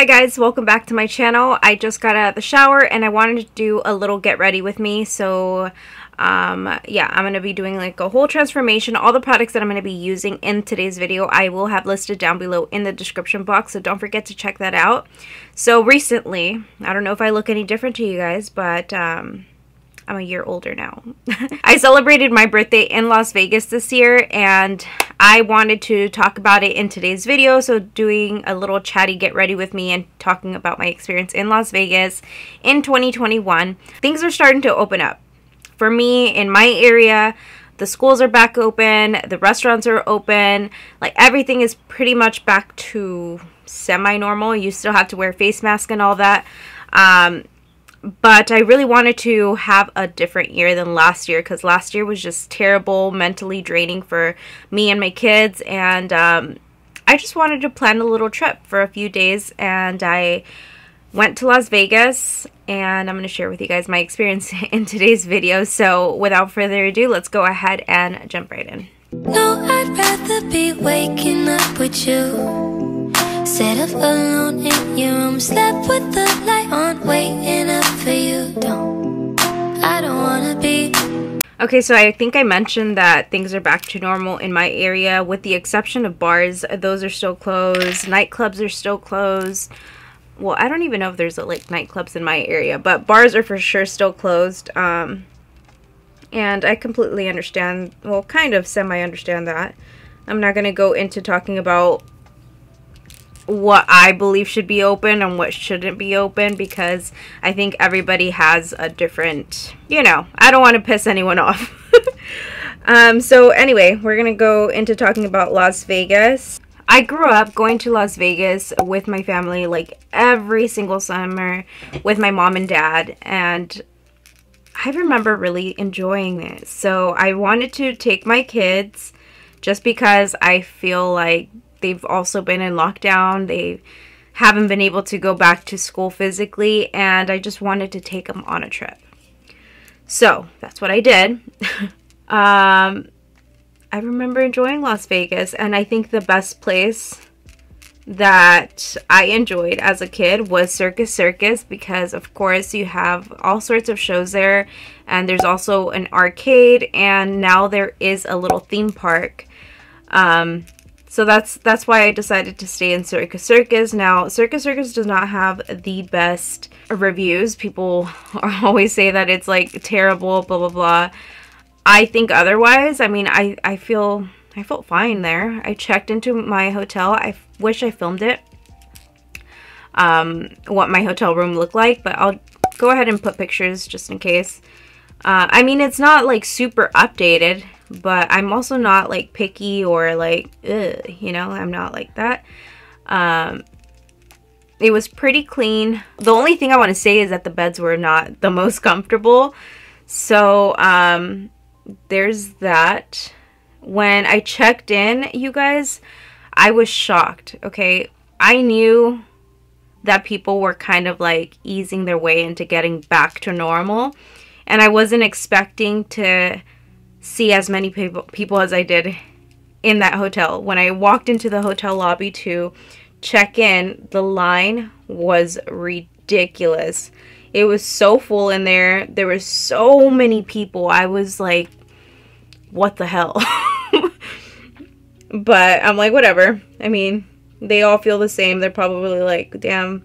Hi guys, welcome back to my channel. I just got out of the shower and I wanted to do a little get ready with me. So yeah, I'm going to be doing like a whole transformation. All the products that I'm going to be using in today's video I will have listed down below in the description box, so don't forget to check that out. So recently, I don't know if I look any different to you guys, but I'm a year older now. I celebrated my birthday in Las Vegas this year and I wanted to talk about it in today's video, so doing a little chatty get ready with me and talking about my experience in Las Vegas in 2021. Things are starting to open up. For me, in my area, the schools are back open, the restaurants are open, like everything is pretty much back to semi-normal. You still have to wear a face mask and all that. But I really wanted to have a different year than last year, because last year was just terrible, mentally draining for me and my kids, and I just wanted to plan a little trip for a few days, and I went to Las Vegas, and I'm going to share with you guys my experience in today's video. So without further ado, let's go ahead and jump right in. No, I'd rather be waking up with you, set up alone in your room, slept with the light on, waiting up for you. I don't wanna be. Okay, so I think I mentioned that things are back to normal in my area, with the exception of bars. Those are still closed. Nightclubs are still closed. Well, I don't even know if there's like nightclubs in my area, but bars are for sure still closed. And I completely understand, well, kind of semi-understand that. I'm not going to go into talking about what I believe should be open and what shouldn't be open, because I think everybody has a different, you know, I don't want to piss anyone off. So anyway, we're going to go into talking about Las Vegas. I grew up going to Las Vegas with my family like every single summer with my mom and dad, and I remember really enjoying this. So I wanted to take my kids just because I feel like they've also been in lockdown. They haven't been able to go back to school physically, and I just wanted to take them on a trip. So that's what I did. I remember enjoying Las Vegas, and I think the best place that I enjoyed as a kid was Circus, because of course you have all sorts of shows there, and there's also an arcade, and now there is a little theme park. So that's why I decided to stay in Circus. Now, Circus does not have the best reviews. People always say that it's like terrible, blah blah blah. I think otherwise. I mean, I felt fine there. I checked into my hotel. I wish I filmed it, what my hotel room looked like, but I'll go ahead and put pictures just in case. I mean, it's not like super updated, but I'm also not like picky or like, ugh, you know, I'm not like that. It was pretty clean. The only thing I want to say is that the beds were not the most comfortable. So, there's that. When I checked in, you guys, I was shocked, okay? I knew that people were kind of like easing their way into getting back to normal, and I wasn't expecting to see as many people as I did in that hotel. When I walked into the hotel lobby to check in, the line was ridiculous. It was so full in there. There were so many people. I was like, what the hell? But I'm like, whatever. I mean, they all feel the same. They're probably like, damn,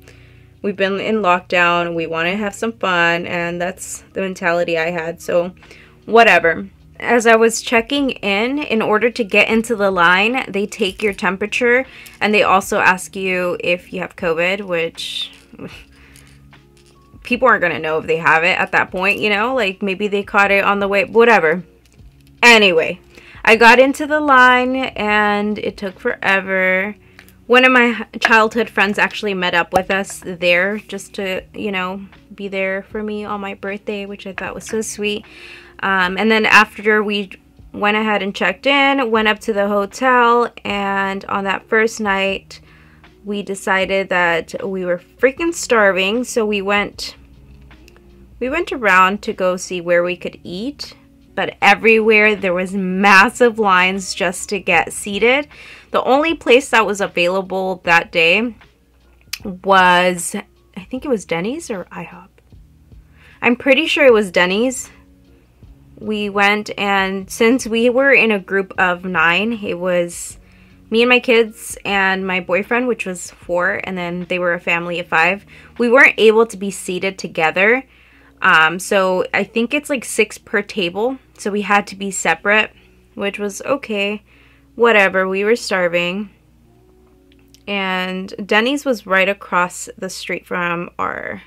we've been in lockdown. We want to have some fun. And that's the mentality I had. So whatever. As I was checking in order to get into the line, they take your temperature. And they also ask you if you have COVID, which people aren't going to know if they have it at that point, you know? Like, maybe they caught it on the way, whatever. Anyway, I got into the line and it took forever. One of my childhood friends actually met up with us there just to, you know, be there for me on my birthday, which I thought was so sweet. And then after we went ahead and checked in, went up to the hotel, and on that first night, we decided that we were freaking starving, so we went around to go see where we could eat. But everywhere there was massive lines just to get seated. The only place that was available that day was, I think it was Denny's or IHOP. I'm pretty sure it was Denny's. We went, and since we were in a group of 9, it was me and my kids and my boyfriend, which was 4, and then they were a family of 5. We weren't able to be seated together. So I think it's like 6 per table. So we had to be separate, which was okay. Whatever, we were starving. And Denny's was right across the street from our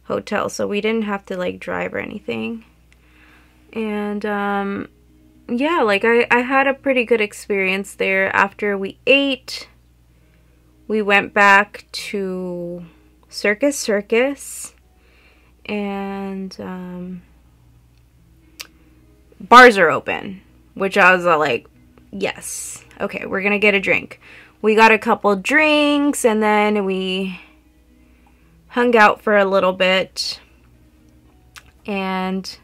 hotel, so we didn't have to like drive or anything. And yeah, like I had a pretty good experience there. After we ate, we went back to Circus, and bars are open, which I was like, yes, okay, we're gonna get a drink. We got a couple drinks, and then we hung out for a little bit, and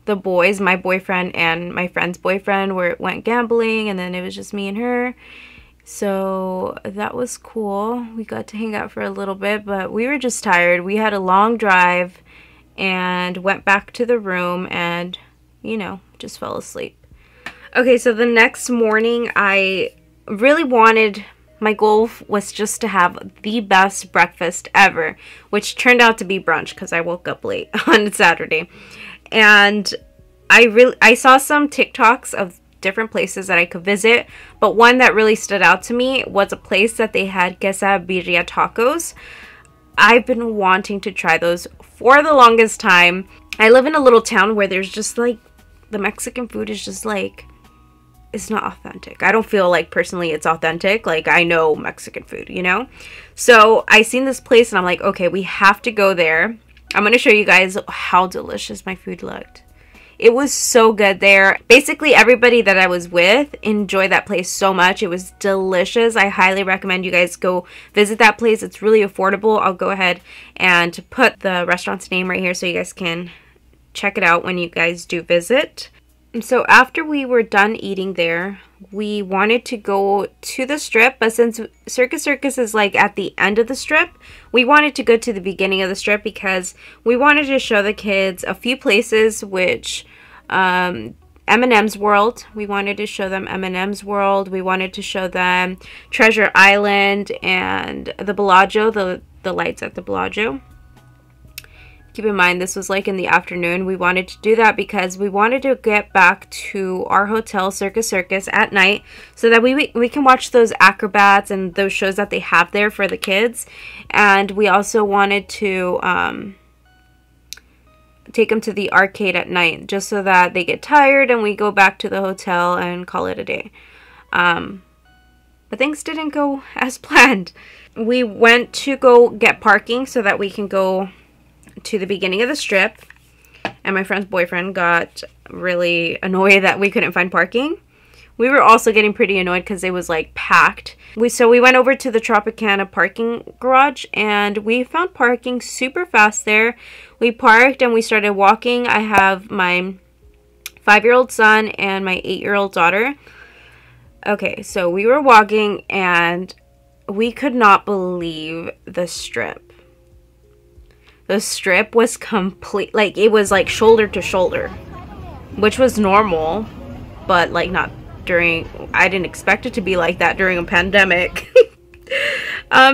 the boys, my boyfriend and my friend's boyfriend, went gambling, and then it was just me and her. So that was cool. We got to hang out for a little bit, but we were just tired. We had a long drive and went back to the room and, you know, just fell asleep. Okay, so the next morning I really wanted, my goal was just to have the best breakfast ever, which turned out to be brunch because I woke up late on Saturday. And I saw some TikToks of different places that I could visit, but one that really stood out to me was a place that they had quesadilla tacos. I've been wanting to try those for the longest time. I live in a little town where there's just like, the Mexican food is just like, it's not authentic. I don't feel like personally it's authentic. Like, I know Mexican food, you know? So I seen this place and I'm like, okay, we have to go there. I'm going to show you guys how delicious my food looked. It was so good there. Basically, everybody that I was with enjoyed that place so much. It was delicious. I highly recommend you guys go visit that place. It's really affordable. I'll go ahead and put the restaurant's name right here so you guys can check it out when you guys do visit. So after we were done eating there, we wanted to go to the strip, but since Circus is like at the end of the strip, we wanted to go to the beginning of the strip because we wanted to show the kids a few places, which M&M's World. We wanted to show them M&M's World. We wanted to show them Treasure Island and the Bellagio, the lights at the Bellagio. Keep in mind, this was like in the afternoon. We wanted to do that because we wanted to get back to our hotel, Circus at night, so that we can watch those acrobats and those shows that they have there for the kids. And we also wanted to take them to the arcade at night, just so that they get tired and we go back to the hotel and call it a day. But things didn't go as planned. We went to go get parking so that we can go to the beginning of the strip, and my friend's boyfriend got really annoyed that we couldn't find parking. We were also getting pretty annoyed because it was like packed. So we went over to the Tropicana parking garage and we found parking super fast there. We parked and we started walking. I have my 5-year-old son and my 8-year-old daughter. Okay, so we were walking and we could not believe the strip. The strip was complete, like it was like shoulder to shoulder, which was normal, but like not during, I didn't expect it to be like that during a pandemic.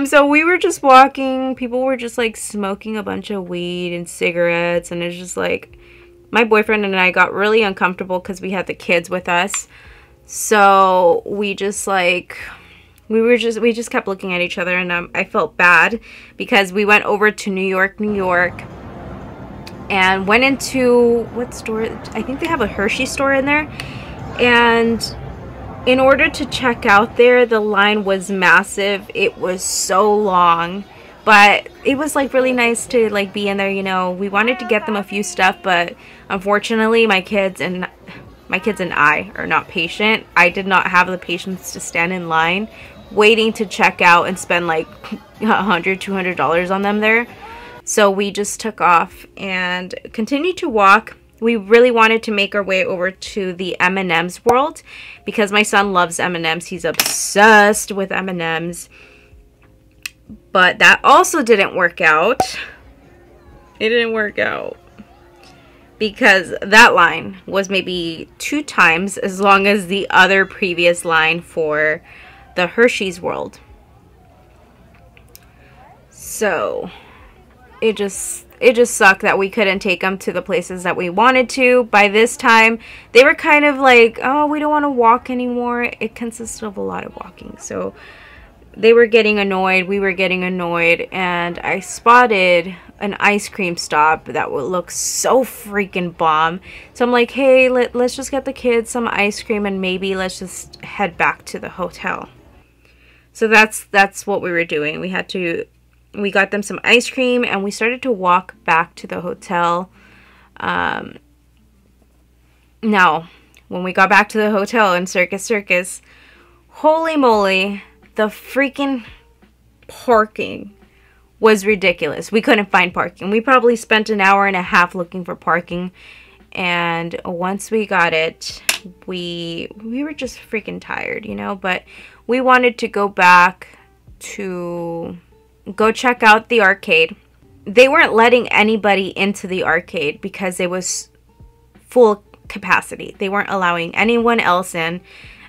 So we were just walking, people were just like smoking a bunch of weed and cigarettes, and it's just like, my boyfriend and I got really uncomfortable because we had the kids with us. So we just like, we just kept looking at each other, and I felt bad because we went over to New York, and went into, what store? I think they have a Hershey store in there. And in order to check out there, the line was massive. It was so long, but it was like really nice to like be in there, you know. We wanted to get them a few stuff, but unfortunately my kids and I are not patient. I did not have the patience to stand in line waiting to check out and spend like $100-$200 on them there. So we just took off and continued to walk. We really wanted to make our way over to the M&M's World because my son loves M&M's. He's obsessed with M&M's. But that also didn't work out. It didn't work out. Because that line was maybe 2 times as long as the other previous line for the Hershey's World. So it just sucked that we couldn't take them to the places that we wanted to. By this time, they were kind of like, oh, we don't want to walk anymore. It consisted of a lot of walking. So they were getting annoyed. We were getting annoyed. And I spotted an ice cream stop that would look so freaking bomb. So I'm like, hey, let's just get the kids some ice cream and maybe let's just head back to the hotel. So that's what we were doing. We got them some ice cream and we started to walk back to the hotel. Now, when we got back to the hotel in Circus, holy moly, the freaking parking was ridiculous. We couldn't find parking. We probably spent an hour and a half looking for parking. And once we got it, we were just freaking tired, you know. But we wanted to go back to go check out the arcade. They weren't letting anybody into the arcade because it was full capacity. They weren't allowing anyone else in.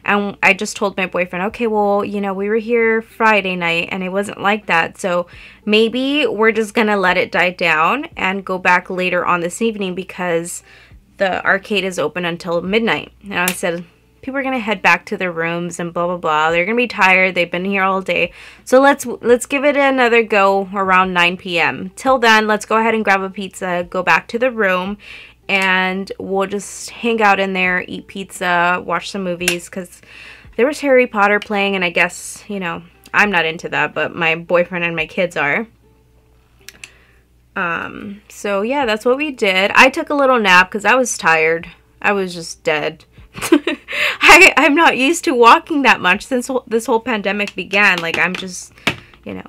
And I just told my boyfriend, okay, well, you know, we were here Friday night and it wasn't like that. So maybe we're just going to let it die down and go back later on this evening because the arcade is open until midnight. And I said, people are going to head back to their rooms and blah, blah, blah. They're going to be tired. They've been here all day. So let's give it another go around 9 p.m. Till then, let's go ahead and grab a pizza, go back to the room, and we'll just hang out in there, eat pizza, watch some movies, because there was Harry Potter playing, and I guess, you know, I'm not into that, but my boyfriend and my kids are. So yeah, that's what we did. I took a little nap because I was tired. I was just dead. I'm not used to walking that much since this whole pandemic began. Like, I'm just, you know,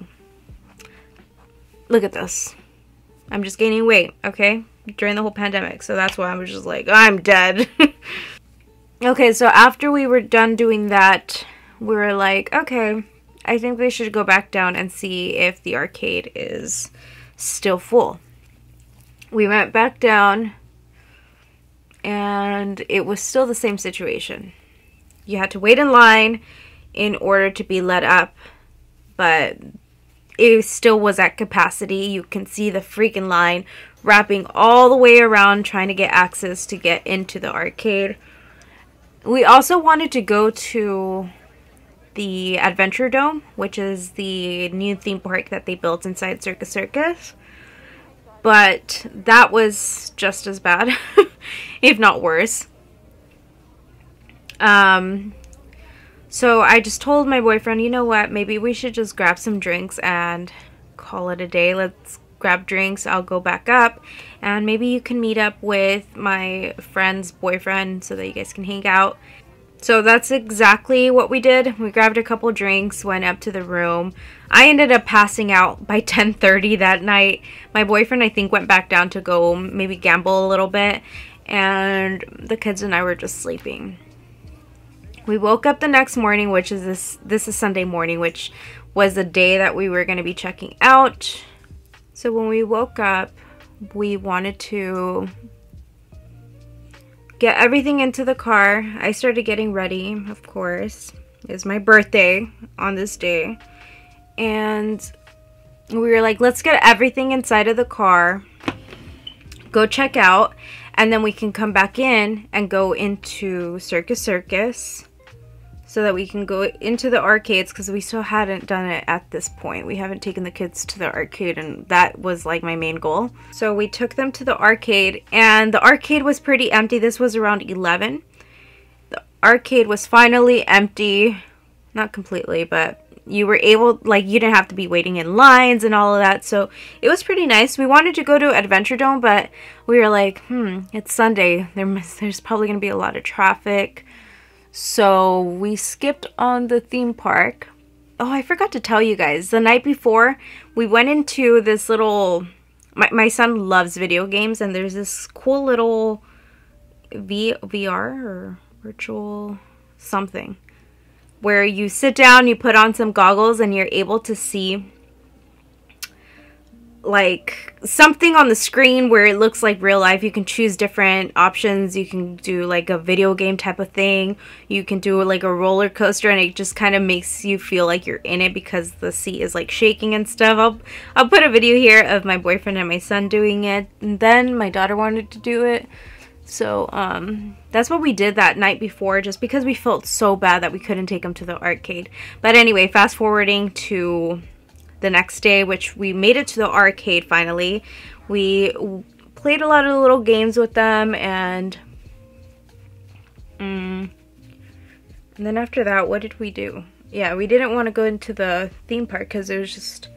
look at this. I'm just gaining weight, okay? During the whole pandemic. So that's why I was just like, I'm dead. Okay, so after we were done doing that, we were like, okay, I think we should go back down and see if the arcade is still full. We went back down and it was still the same situation. You had to wait in line in order to be let up, but it still was at capacity. You can see the freaking line wrapping all the way around trying to get access to get into the arcade. We also wanted to go to the Adventure Dome, which is the new theme park that they built inside Circus. But that was just as bad, if not worse. So I just told my boyfriend, you know what, maybe we should just grab some drinks and call it a day. Let's grab drinks, I'll go back up, and maybe you can meet up with my friend's boyfriend so that you guys can hang out. So that's exactly what we did. We grabbed a couple drinks, went up to the room. I ended up passing out by 10:30 that night. My boyfriend, I think, went back down to go maybe gamble a little bit, and the kids and I were just sleeping. We woke up the next morning, which is this is Sunday morning, which was the day that we were going to be checking out. So when we woke up, we wanted to get everything into the car. I started getting ready, of course. It was my birthday on this day. And we were like, let's get everything inside of the car, go check out, and then we can come back in and go into Circus so that we can go into the arcades, because we still hadn't done it at this point. We haven't taken the kids to the arcade, and that was like my main goal. So we took them to the arcade, and the arcade was pretty empty. This was around 11. The arcade was finally empty. Not completely, but you were able, like, you didn't have to be waiting in lines and all of that. So it was pretty nice. We wanted to go to Adventure Dome, but we were like, it's Sunday. There's probably going to be a lot of traffic. So we skipped on the theme park. Oh, I forgot to tell you guys. The night before, we went into this little... My son loves video games, and there's this cool little VR or virtual something where you sit down, you put on some goggles, and you're able to see like something on the screen where it looks like real life. You can choose different options. You can do like a video game type of thing. You can do like a roller coaster, and it just kind of makes you feel like you're in it because the seat is like shaking and stuff. I'll put a video here of my boyfriend and my son doing it, and then my daughter wanted to do it. So that's what we did that night before, just because we felt so bad that we couldn't take him to the arcade. But anyway, fast forwarding to the next day, which we made it to the arcade finally. We played a lot of little games with them, and then after that, what did we do? Yeah, we didn't want to go into the theme park because it was just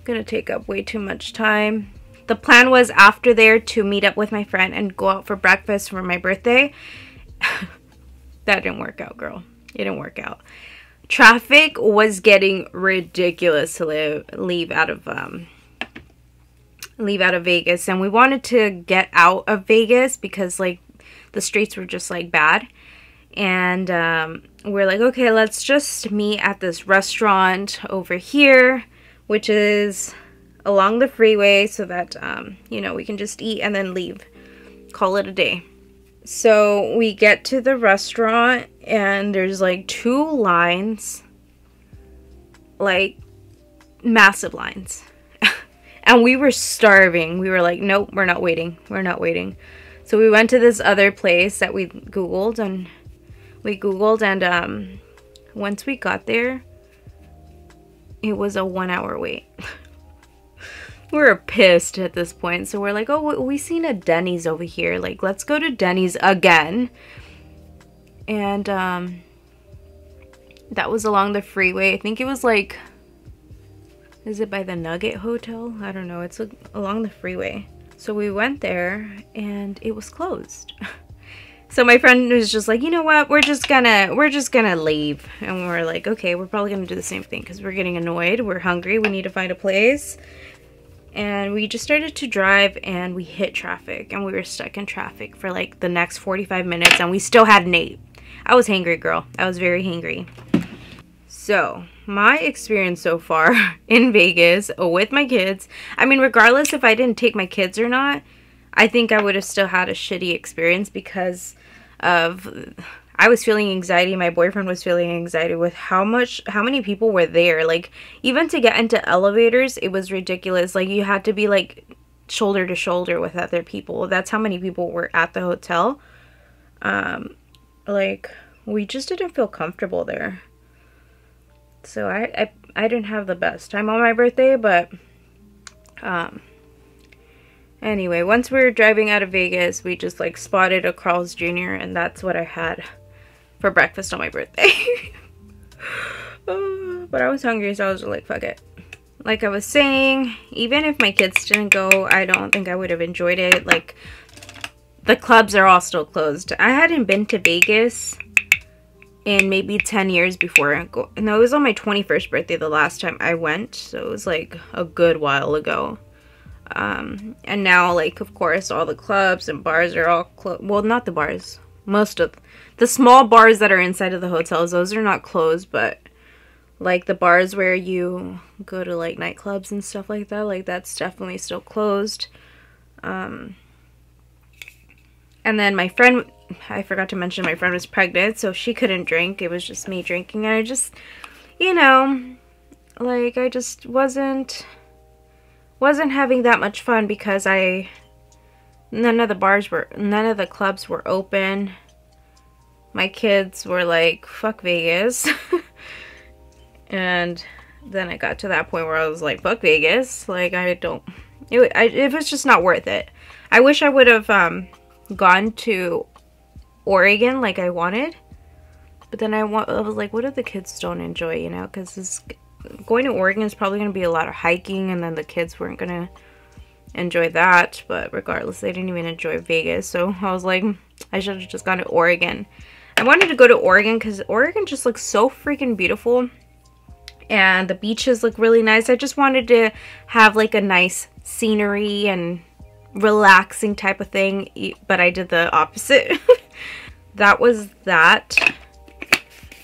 gonna take up way too much time. The plan was after there to meet up with my friend and go out for breakfast for my birthday. That didn't work out, girl. It didn't work out. Traffic was getting ridiculous to leave out of Vegas, and we wanted to get out of Vegas because like the streets were just like bad, and we're like, okay, let's just meet at this restaurant over here, which is along the freeway, so that you know, we can just eat and then leave, call it a day. So we get to the restaurant, and there's like 2 lines, like massive lines. And we were starving. We were like, nope, we're not waiting. We're not waiting. So we went to this other place that we Googled, and once we got there, it was a 1-hour wait. We were pissed at this point, so we're like, oh, we seen a Denny's over here, like let's go to Denny's again. And that was along the freeway. I think it was like, is it by the Nugget Hotel? I don't know. It's along the freeway. So we went there and it was closed. So my friend was just like, you know what, we're just gonna leave. And we're like, okay, we're probably gonna do the same thing because we're getting annoyed, we're hungry, we need to find a place. And we just started to drive, and we hit traffic, and we were stuck in traffic for like the next 45 minutes, and we still hadn't ate. I was hangry, girl. I was very hangry. So my experience so far in Vegas with my kids, I mean, regardless if I didn't take my kids or not, I think I would have still had a shitty experience because of, I was feeling anxiety, my boyfriend was feeling anxiety with how many people were there. Like, even to get into elevators, it was ridiculous. Like, you had to be like shoulder to shoulder with other people. That's how many people were at the hotel. Like, we just didn't feel comfortable there. So I didn't have the best time on my birthday, but anyway, once we were driving out of Vegas, we just like spotted a Carl's Jr., and that's what I had for breakfast on my birthday. But I was hungry, so I was like, fuck it. Like I was saying, even if my kids didn't go, I don't think I would have enjoyed it. Like, the clubs are all still closed. I hadn't been to Vegas in maybe 10 years before. No, it was on my 21st birthday the last time I went, so it was like a good while ago. And now, like, of course, all the clubs and bars are all closed. Well, not the bars. Most of the small bars that are inside of the hotels, those are not closed, but like the bars where you go to like nightclubs and stuff like that, like that's definitely still closed. And then my friend, I forgot to mention, my friend was pregnant, so she couldn't drink. It was just me drinking, and I just, you know, like I just wasn't having that much fun because none of the clubs were open. My kids were like, fuck Vegas. And then I got to that point where I was like, fuck Vegas. Like, it was just not worth it. I wish I would have gone to Oregon like I wanted. But then I was like, what if the kids don't enjoy, you know? Because going to Oregon is probably going to be a lot of hiking, and then the kids weren't going to enjoy that. But regardless, they didn't even enjoy Vegas. So I was like, I should have just gone to Oregon. I wanted to go to Oregon because Oregon just looks so freaking beautiful. And the beaches look really nice. I just wanted to have like a nice scenery and relaxing type of thing. But I did the opposite. That was that.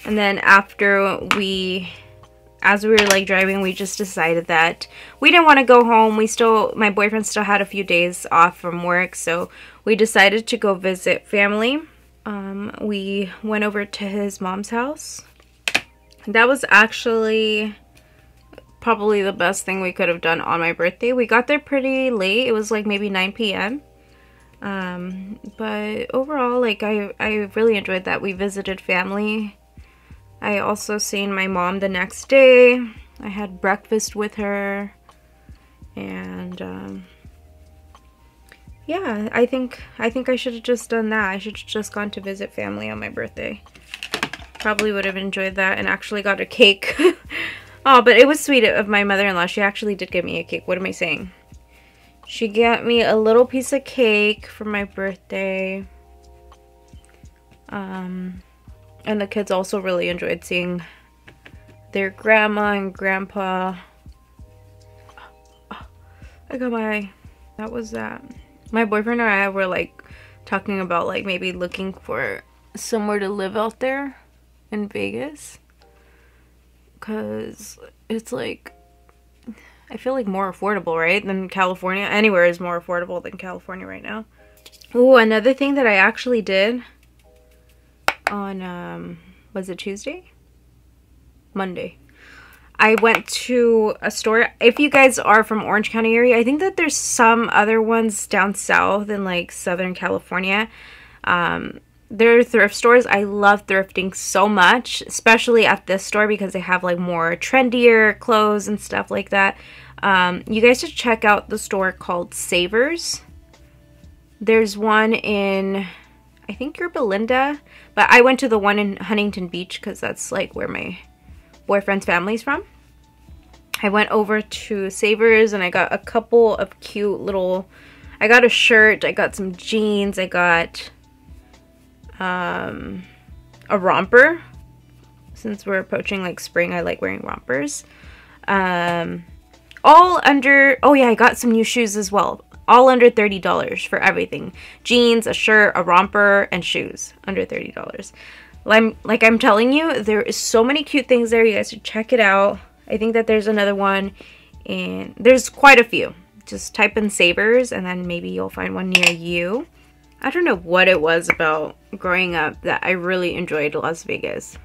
And then after we as we were like driving, we just decided that we didn't want to go home. My boyfriend still had a few days off from work, so we decided to go visit family. We went over to his mom's house. That was actually probably the best thing we could have done on my birthday. We got there pretty late. It was like maybe 9 p.m. But overall, like I really enjoyed that. We visited family. I also seen my mom the next day. I had breakfast with her, and yeah, I think I should have just done that. I should have just gone to visit family on my birthday. Probably would have enjoyed that and actually got a cake. Oh, but it was sweet of my mother-in-law. She actually did give me a cake. What am I saying? She got me a little piece of cake for my birthday. And the kids also really enjoyed seeing their grandma and grandpa. I got that was that. My boyfriend and I were like talking about like maybe looking for somewhere to live out there in Vegas. Cause it's like, I feel like more affordable, right, than California. Anywhere is more affordable than California right now. Oh, another thing that I actually did on, was it Tuesday? Monday. I went to a store. If you guys are from Orange County area, I think that there's some other ones down south in like Southern California. There are thrift stores. I love thrifting so much, especially at this store because they have like more trendier clothes and stuff like that. You guys should check out the store called Savers. There's one in, I think you're Belinda, but I went to the one in Huntington Beach because that's like where my boyfriend's family's from. I went over to Savers and I got a couple of cute little, I got a shirt, I got some jeans, I got a romper. Since we're approaching like spring, I like wearing rompers. All under, oh yeah, I got some new shoes as well. All under $30 for everything. Jeans, a shirt, a romper, and shoes. Under $30. Like I'm telling you, there is so many cute things there. You guys should check it out. I think that there's another one, and there's quite a few. Just type in Savers and then maybe you'll find one near you. I don't know what it was about growing up that I really enjoyed Las Vegas.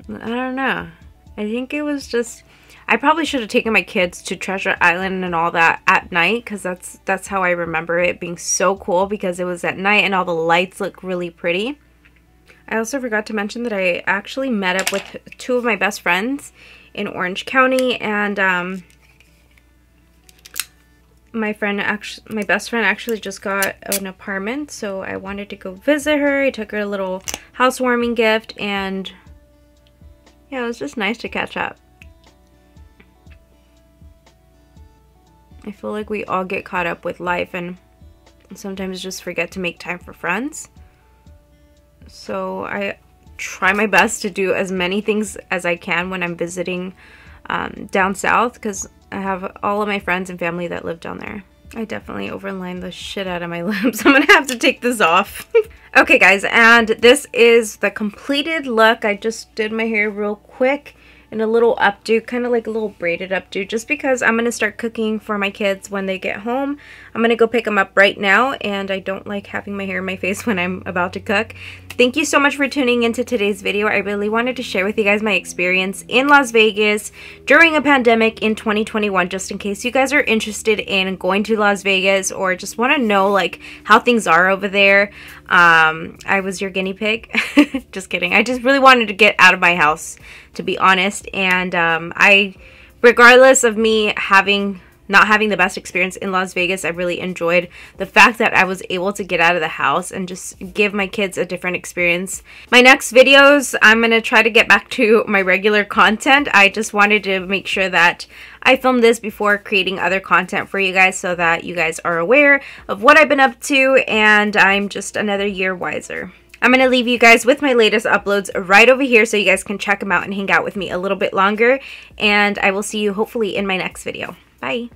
I don't know. I think it was just, I probably should have taken my kids to Treasure Island and all that at night, because that's how I remember it being so cool, because it was at night and all the lights look really pretty. I also forgot to mention that I actually met up with two of my best friends in Orange County, and my best friend actually just got an apartment, so I wanted to go visit her. I took her a little housewarming gift, and yeah, it was just nice to catch up. I feel like we all get caught up with life and sometimes just forget to make time for friends. So I try my best to do as many things as I can when I'm visiting down south, because I have all of my friends and family that live down there. I definitely overlined the shit out of my lips. I'm gonna have to take this off. Okay guys, and this is the completed look. I just did my hair real quick in a little updo, kind of like a little braided updo, just because I'm gonna start cooking for my kids when they get home. I'm gonna go pick them up right now, and I don't like having my hair in my face when I'm about to cook. Thank you so much for tuning into today's video. I really wanted to share with you guys my experience in Las Vegas during a pandemic in 2021, just in case you guys are interested in going to Las Vegas or just want to know like how things are over there. I was your guinea pig. Just kidding. I just really wanted to get out of my house, to be honest, and regardless of me not having the best experience in Las Vegas, I really enjoyed the fact that I was able to get out of the house and just give my kids a different experience. My next videos, I'm going to try to get back to my regular content. I just wanted to make sure that I filmed this before creating other content for you guys, so that you guys are aware of what I've been up to, and I'm just another year wiser. I'm going to leave you guys with my latest uploads right over here so you guys can check them out and hang out with me a little bit longer, and I will see you hopefully in my next video. Bye.